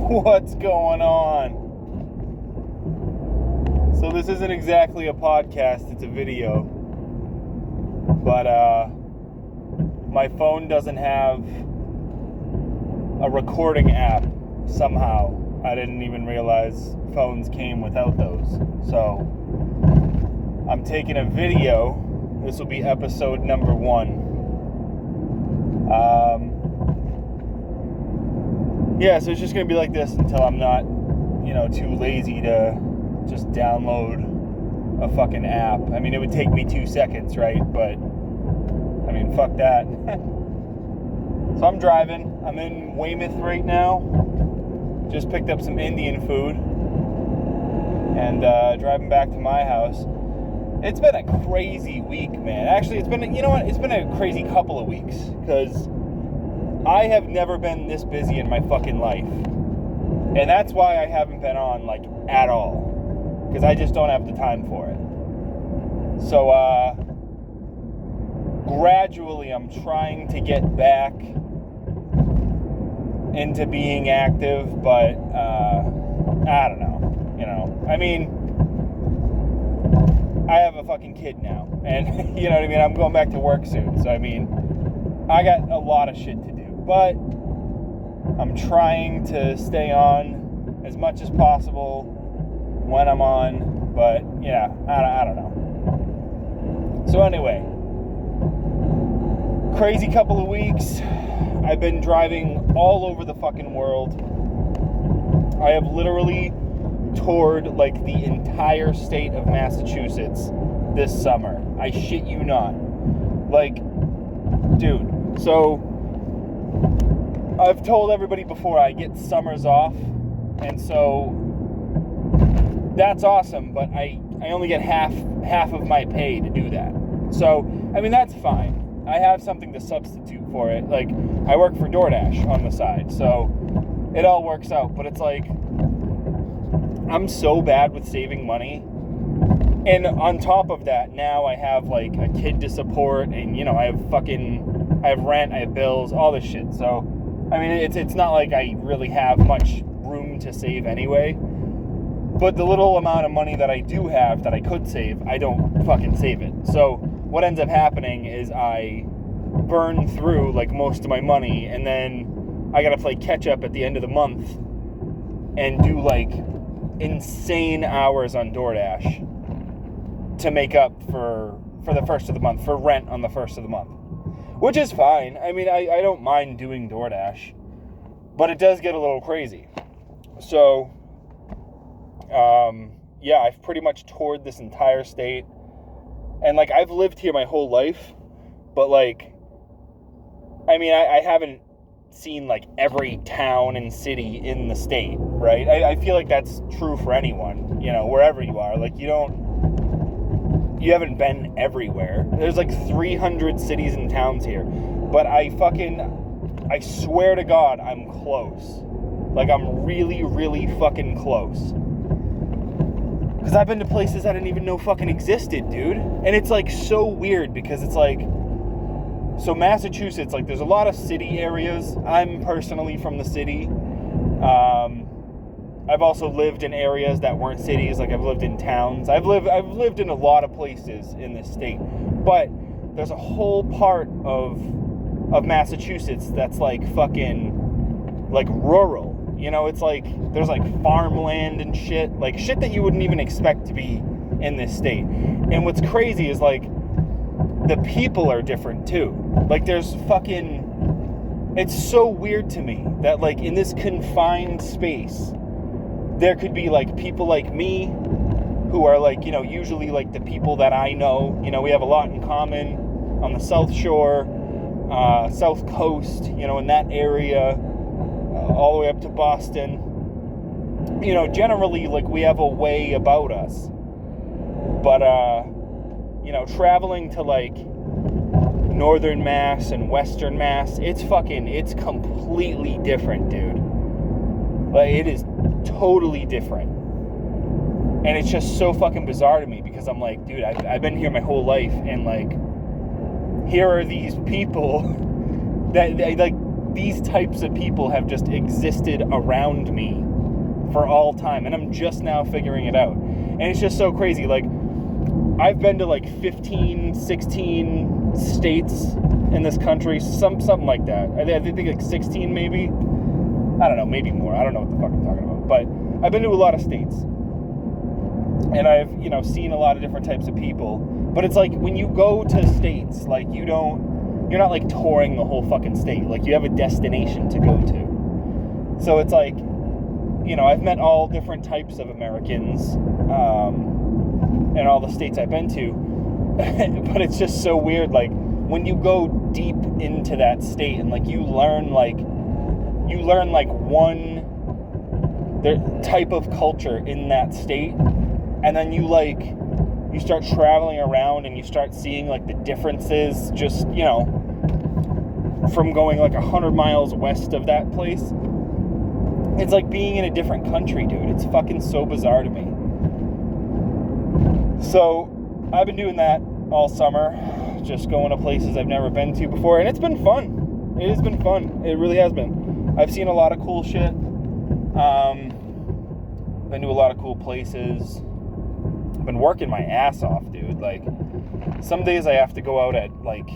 What's going on? So this isn't exactly a podcast, it's a video. But my phone doesn't have a recording app somehow. I didn't even realize phones came without those. So I'm taking a video. This will be episode number 1. Yeah, so it's just going to be like this until I'm not, too lazy to just download a fucking app. I mean, it would take me 2 seconds, right? But, I mean, fuck that. So I'm driving. I'm in Weymouth right now. Just picked up some Indian food. And driving back to my house. It's been a crazy week, man. Actually, it's been a crazy couple of weeks. Because I have never been this busy in my fucking life. And that's why I haven't been on, at all. Because I just don't have the time for it. So, gradually I'm trying to get back into being active, but, I don't know. I mean, I have a fucking kid now. And, you know what I mean? I'm going back to work soon. So, I mean, I got a lot of shit to do. But I'm trying to stay on as much as possible when I'm on. But, yeah, I don't know. So anyway, crazy couple of weeks. I've been driving all over the fucking world. I have literally toured, the entire state of Massachusetts this summer. I shit you not. Dude, so I've told everybody before I get summers off, and so that's awesome, but I only get half of my pay to do that. So, I mean, that's fine. I have something to substitute for it. I work for DoorDash on the side, so it all works out. But it's I'm so bad with saving money. And on top of that, now I have, a kid to support, and, I have rent, I have bills, all this shit. So, I mean, it's not like I really have much room to save anyway. But the little amount of money that I do have that I could save, I don't fucking save it. So what ends up happening is I burn through, most of my money, and then I gotta play catch up at the end of the month and do, insane hours on DoorDash to make up for the first of the month, for rent on the first of the month. Which is fine. I mean, I don't mind doing DoorDash, but it does get a little crazy. So, yeah, I've pretty much toured this entire state. And, I've lived here my whole life, but, I mean, I haven't seen, every town and city in the state, right? I feel like that's true for anyone, wherever you are. You haven't been everywhere. There's 300 cities and towns here. But I swear to God, I'm close. I'm really, really fucking close. Because I've been to places I didn't even know fucking existed, dude. And it's, so weird because it's, so Massachusetts, there's a lot of city areas. I'm personally from the city. I've also lived in areas that weren't cities. I've lived in towns. I've lived in a lot of places in this state. But there's a whole part of Massachusetts that's fucking rural. It's there's farmland and shit. Shit that you wouldn't even expect to be in this state. And what's crazy is the people are different too. There's fucking, it's so weird to me that in this confined space, there could be people like me who are usually the people that I know. We have a lot in common on the South Shore, South Coast, in that area, all the way up to Boston. Generally we have a way about us. But traveling to Northern Mass and Western Mass, it's completely different, dude. It is totally different. And it's just so fucking bizarre to me because I'm dude, I've been here my whole life, and here are these people that these types of people have just existed around me for all time, and I'm just now figuring it out. And it's just so crazy. Like, I've been to like 15, 16 states in this country, something like that. I think like 16 maybe. I don't know, maybe more. I don't know what the fuck I'm talking about. But I've been to a lot of states. And I've, seen a lot of different types of people. But it's like, when you go to states, like, you're not like touring the whole fucking state. Like, you have a destination to go to. So it's like, I've met all different types of Americans, in all the states I've been to. But it's just so weird, like, when you go deep into that state and, like, you learn one type of culture in that state, and then you start traveling around and you start seeing, like, the differences just, from going, like, 100 miles west of that place. It's like being in a different country, dude. It's fucking so bizarre to me. So, I've been doing that all summer, just going to places I've never been to before, and it's been fun. It has been fun. It really has been. I've seen a lot of cool shit. Been to a lot of cool places. Been working my ass off, dude. Like, some days I have to go out at like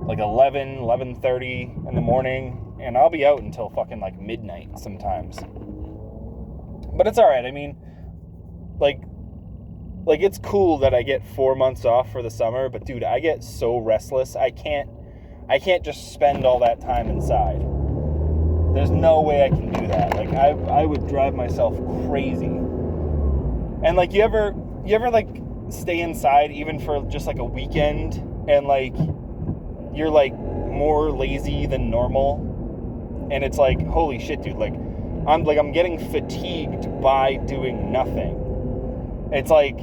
11:30 in the morning, and I'll be out until fucking like midnight sometimes. But it's all right. I mean, like it's cool that I get 4 months off for the summer, but dude, I get so restless. I can't just spend all that time inside. There's no way I can do that. Like, I would drive myself crazy. And like, you ever like stay inside even for just like a weekend, and like you're like more lazy than normal, and it's like, holy shit, dude, like I'm getting fatigued by doing nothing. It's like,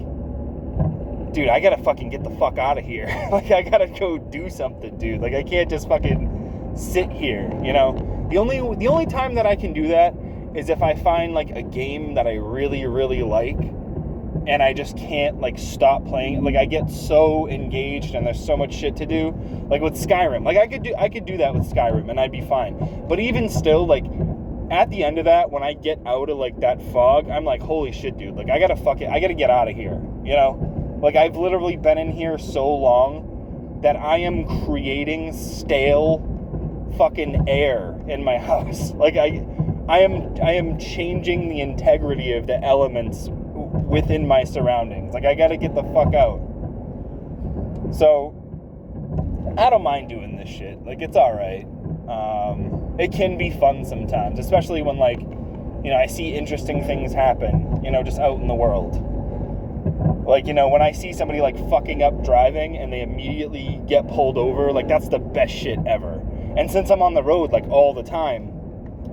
dude, I gotta fucking get the fuck out of here. Like, I gotta go do something, dude. Like, I can't just fucking sit here, The only time that I can do that is if I find like a game that I really, really like, and I just can't like stop playing it. Like, I get so engaged and there's so much shit to do. Like with Skyrim. Like, I could do that with Skyrim and I'd be fine. But even still, like, at the end of that, when I get out of like that fog, I'm like, holy shit, dude. Like, I gotta get out of here, Like, I've literally been in here so long that I am creating stale fucking air in my house. Like, I am changing the integrity of the elements within my surroundings. Like, I gotta get the fuck out. So, I don't mind doing this shit. Like, it's alright. It can be fun sometimes, especially when, like, I see interesting things happen, just out in the world. Like, when I see somebody, like, fucking up driving and they immediately get pulled over, like, that's the best shit ever. And since I'm on the road, like, all the time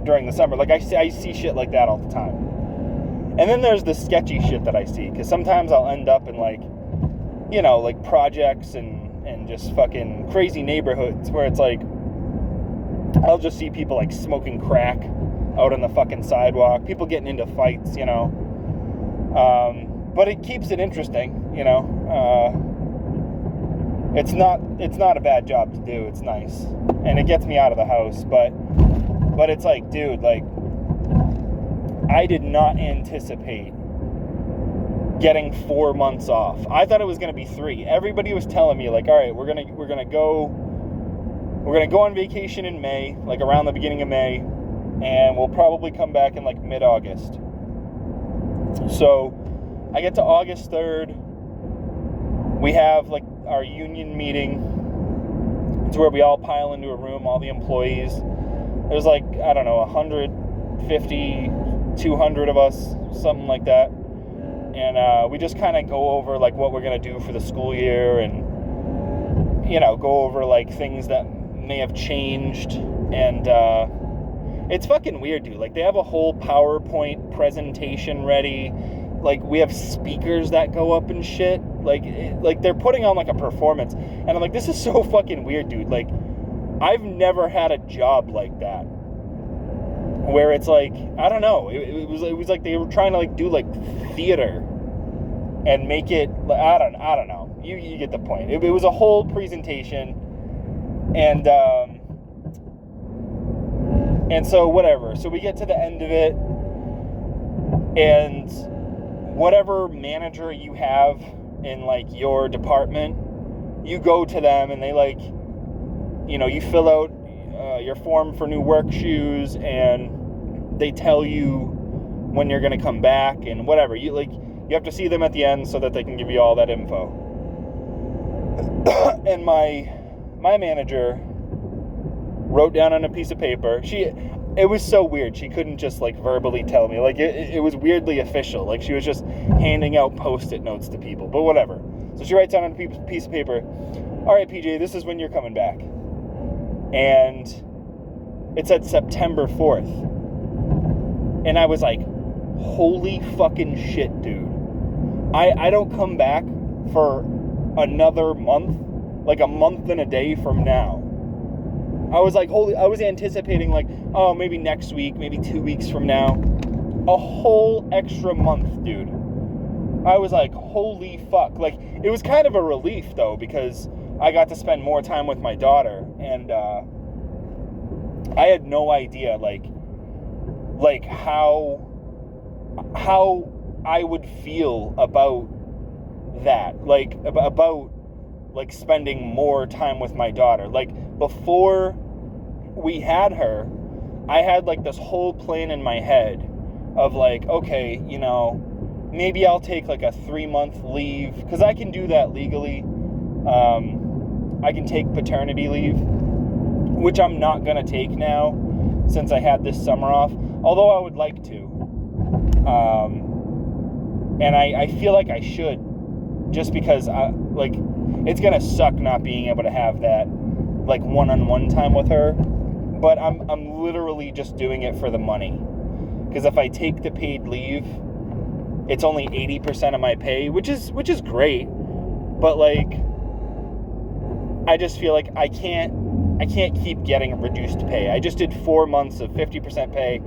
during the summer, like, I see shit like that all the time. And then there's the sketchy shit that I see, because sometimes I'll end up in, like, like, projects and just fucking crazy neighborhoods where it's like, I'll just see people, like, smoking crack out on the fucking sidewalk, people getting into fights, but it keeps it interesting, It's not a bad job to do. It's nice, and it gets me out of the house. But it's like, dude, like, I did not anticipate getting 4 months off. I thought it was gonna be 3. Everybody was telling me, like, all right, we're gonna go on vacation in May, like around the beginning of May, and we'll probably come back in like mid-August. So I get to August 3rd. We have like our union meeting. It's where we all pile into a room, all the employees. There's like, I don't know, 150, 200 of us, something like that. And we just kind of go over like what we're going to do for the school year, and, go over like things that may have changed. And it's fucking weird, dude. Like, they have a whole PowerPoint presentation ready. Like, we have speakers that go up and shit. Like they're putting on like a performance. And I'm like, this is so fucking weird, dude. Like, I've never had a job like that, where it's like, I don't know. It was like they were trying to like do like theater and make it. I don't know. You get the point. It was a whole presentation, and And so whatever. So we get to the end of it, and whatever manager you have in like your department, you go to them and they like, you know, you fill out your form for new work shoes, and they tell you when you're going to come back and whatever. You have to see them at the end so that they can give you all that info. And my manager wrote down on a piece of paper. It was so weird. She couldn't just like verbally tell me. Like it was weirdly official. Like she was just handing out Post-it notes to people, but whatever. So she writes down on a piece of paper, all right, PJ, this is when you're coming back. And it said September 4th. And I was like, holy fucking shit, dude. I don't come back for another month, like a month and a day from now. I was like, I was anticipating like, oh, maybe next week, maybe 2 weeks from now. A whole extra month, dude. I was like, holy fuck. Like, it was kind of a relief, though, because I got to spend more time with my daughter, and I had no idea, like how I would feel about that, like, about like spending more time with my daughter. Like, before we had her, I had like this whole plan in my head of like, okay, you know, maybe I'll take like a 3-month leave, because I can do that legally. I can take paternity leave, which I'm not going to take now since I had this summer off, although I would like to. And I feel like I should, just because it's going to suck not being able to have that like one-on-one time with her. But I'm literally just doing it for the money. Because if I take the paid leave, it's only 80% of my pay, which is great. But like, I just feel like I can't keep getting reduced pay. I just did 4 months of 50% pay.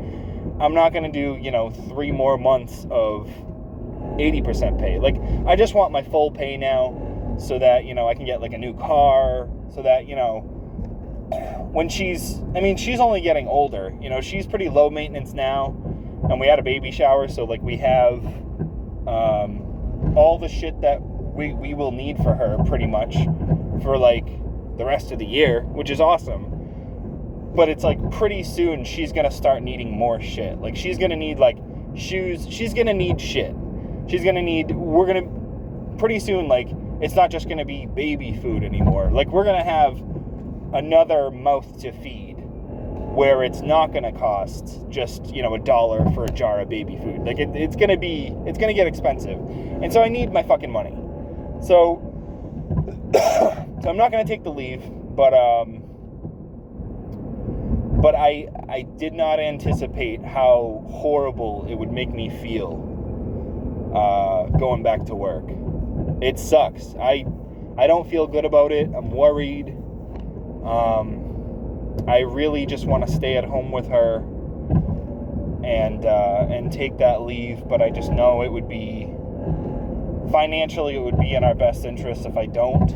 I'm not going to do, 3 more months of 80% pay. Like, I just want my full pay now, so that, I can get like a new car, so that, when she's only getting older, she's pretty low maintenance now, and we had a baby shower, so like we have all the shit that we will need for her pretty much for like the rest of the year, which is awesome. But it's like pretty soon she's gonna start needing more shit. Like, she's gonna need like shoes, she's gonna need shit. We're gonna pretty soon, like, it's not just gonna be baby food anymore. Like, we're gonna have another mouth to feed, where it's not gonna cost just, $1 for a jar of baby food. Like, it's gonna get expensive. And so I need my fucking money. So I'm not gonna take the leave, but I did not anticipate how horrible it would make me feel going back to work. It sucks. I don't feel good about it. I'm worried. I really just want to stay at home with her and take that leave, but I just know it would be financially, it would be in our best interest if I don't.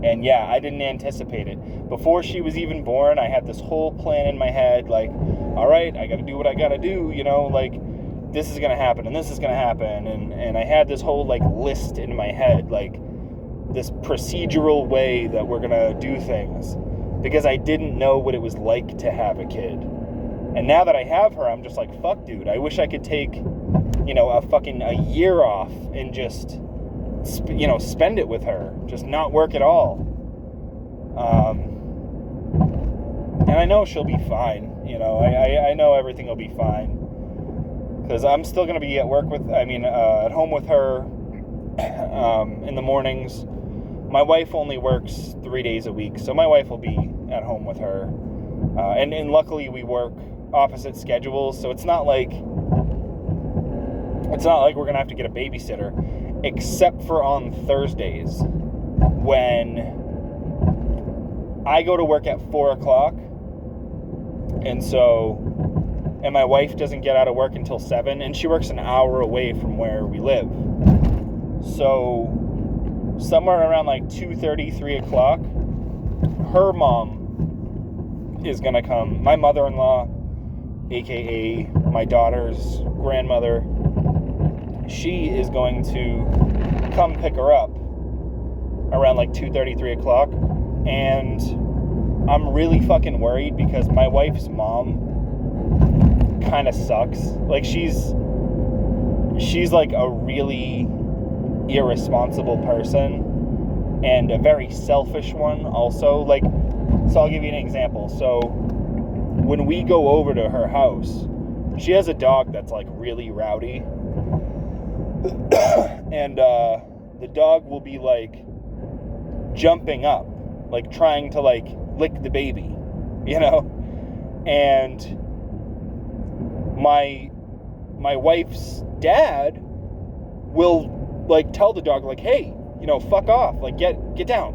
And yeah, I didn't anticipate it. Before she was even born, I had this whole plan in my head, like, all right, I got to do what I got to do, like, this is going to happen, and this is going to happen, and I had this whole, like, list in my head, like, this procedural way that we're going to do things, because I didn't know what it was like to have a kid. And now that I have her, I'm just like, fuck, dude, I wish I could take, a year off and just, spend it with her, just not work at all. And I know she'll be fine, I know everything will be fine, because I'm still going to be at home with her in the mornings. My wife only works 3 days a week, so my wife will be at home with her. And luckily we work opposite schedules, so it's not like we're going to have to get a babysitter, except for on Thursdays when I go to work at 4 o'clock, and my wife doesn't get out of work until 7, and she works an hour away from where we live. So somewhere around like 2:30, 3 o'clock, her mom is going to come. My mother-in-law, aka my daughter's grandmother, she is going to come pick her up around like 2:30, 3 o'clock. And I'm really fucking worried because my wife's mom kind of sucks. Like, she's like a really irresponsible person and a very selfish one also. Like, so I'll give you an example. So when we go over to her house, she has a dog that's like really rowdy. And the dog will be like jumping up, like trying to like lick the baby, you know? And my wife's dad will like tell the dog like, hey, you know, fuck off, like get down.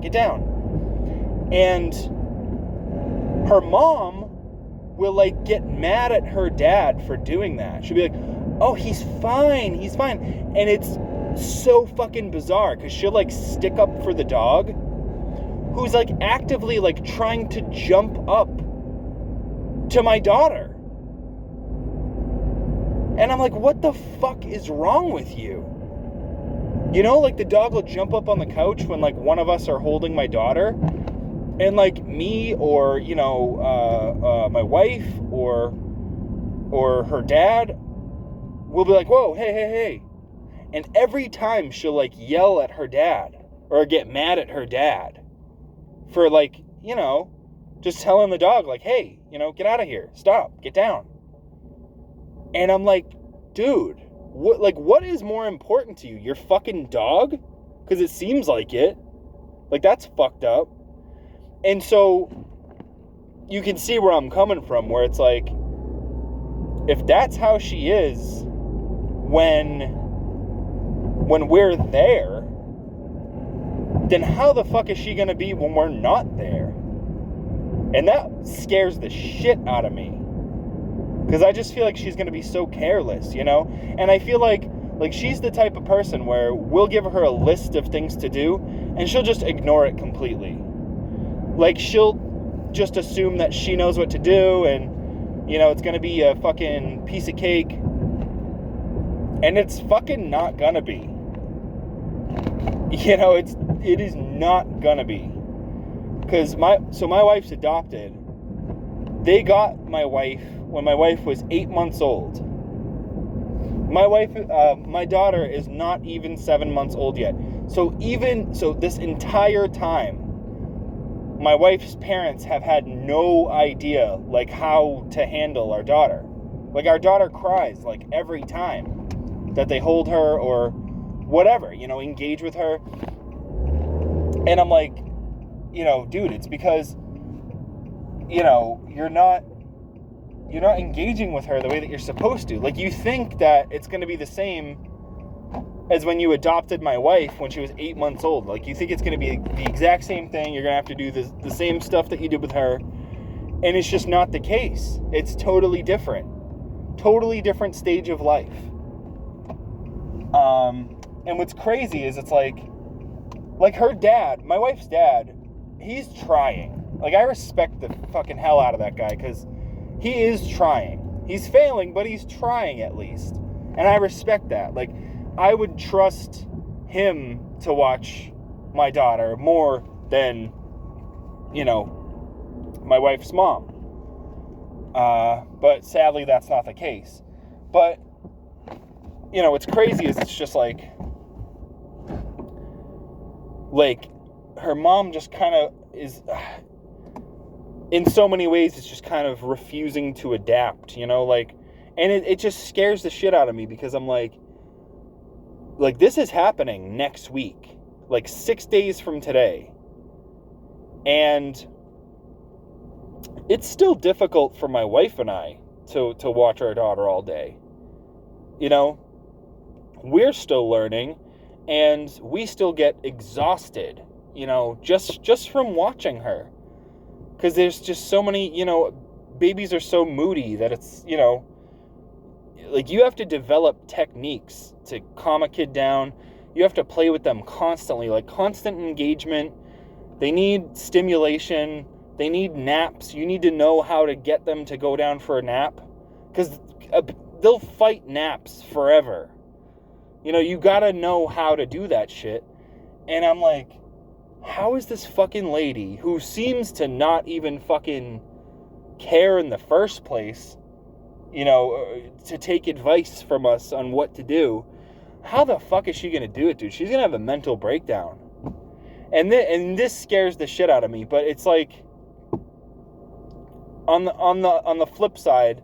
And her mom will like get mad at her dad for doing that. She'll be like, oh, he's fine. And it's so fucking bizarre because she'll like stick up for the dog who's like actively like trying to jump up to my daughter. And I'm like, what the fuck is wrong with you? You know, like the dog will jump up on the couch when like one of us are holding my daughter, and like me or, you know, my wife or her dad will be like, whoa, hey. And every time she'll like yell at her dad or get mad at her dad for like, you know, just telling the dog like, hey, you know, get out of here, stop, get down. And I'm like, dude, what is more important to you? Your fucking dog? Because it seems like it. Like, that's fucked up. And so you can see where I'm coming from, where it's like, if that's how she is when we're there, then how the fuck is she gonna be when we're not there? And that scares the shit out of me. Because I just feel like she's going to be so careless, you know? And I feel like she's the type of person where we'll give her a list of things to do, and she'll just ignore it completely. Like, she'll just assume that she knows what to do, and, you know, it's going to be a fucking piece of cake. And it's fucking not going to be. You know, it is not going to be. Because my wife's adopted. They got my wife when my wife was 8 months old. My daughter is not even 7 months old yet. So this entire time, my wife's parents have had no idea, like, how to handle our daughter. Like, our daughter cries, like, every time that they hold her or whatever, you know, engage with her. And I'm like, you know, dude, it's because, you know, you're not engaging with her the way that you're supposed to. Like, you think that it's going to be the same as when you adopted my wife when she was 8 months old. Like, you think it's going to be the exact same thing. You're going to have to do the same stuff that you did with her. And it's just not the case. It's totally different. Totally different stage of life. And what's crazy is it's like her dad, my wife's dad, he's trying. Like, I respect the fucking hell out of that guy because he is trying. He's failing, but he's trying at least. And I respect that. Like, I would trust him to watch my daughter more than, you know, my wife's mom. But sadly, that's not the case. But, you know, what's crazy is it's just like her mom just kind of is... in so many ways, it's just kind of refusing to adapt, you know, like, and it just scares the shit out of me because I'm like, this is happening next week, like 6 days from today. And it's still difficult for my wife and I to watch our daughter all day. You know, we're still learning and we still get exhausted, you know, just from watching her. Because there's just so many, you know, babies are so moody that it's, you know, like, you have to develop techniques to calm a kid down. You have to play with them constantly, like constant engagement. They need stimulation They need naps. You need to know how to get them to go down for a nap. Because they'll fight naps forever. You know, you gotta know how to do that shit. And I'm like, how is this fucking lady, who seems to not even fucking care in the first place, you know, to take advice from us on what to do, how the fuck is she gonna do it, dude? She's gonna have a mental breakdown. And this scares the shit out of me, but it's like, on the flip side,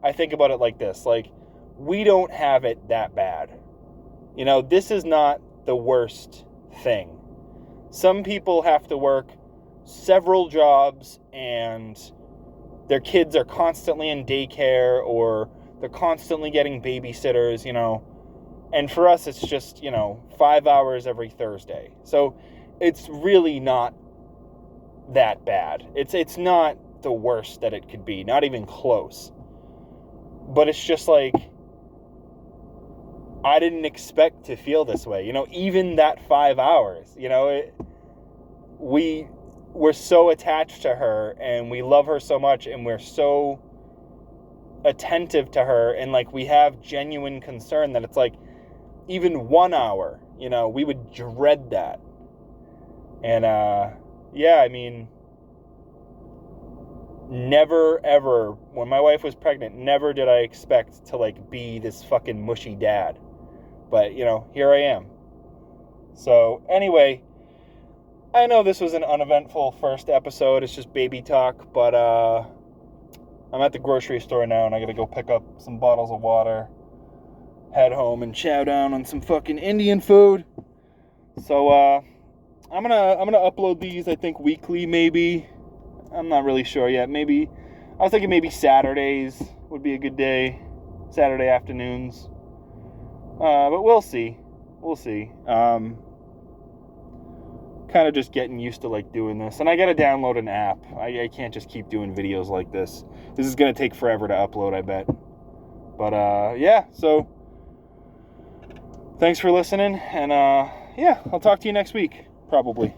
I think about it like this, like, we don't have it that bad. You know, this is not the worst thing. Some people have to work several jobs and their kids are constantly in daycare or they're constantly getting babysitters, you know. And for us, it's just, you know, 5 hours every Thursday. So it's really not that bad. It's not the worst that it could be, not even close. But it's just like, I didn't expect to feel this way. You know, even that 5 hours, you know, we're so attached to her and we love her so much and we're so attentive to her and like we have genuine concern that it's like even 1 hour, you know, we would dread that. And yeah, I mean, never ever, when my wife was pregnant, never did I expect to like be this fucking mushy dad. But, you know, here I am. So anyway, I know this was an uneventful first episode. It's just baby talk, but I'm at the grocery store now and I gotta go pick up some bottles of water, head home and chow down on some fucking Indian food. So I'm gonna upload these, I think, weekly maybe. I'm not really sure yet. Maybe I was thinking maybe Saturdays would be a good day, Saturday afternoons. But we'll see. We'll see. Kind of just getting used to like doing this, and I gotta download an app. I can't just keep doing videos like this. This is gonna take forever to upload, I bet. But yeah, so thanks for listening, and yeah, I'll talk to you next week, probably.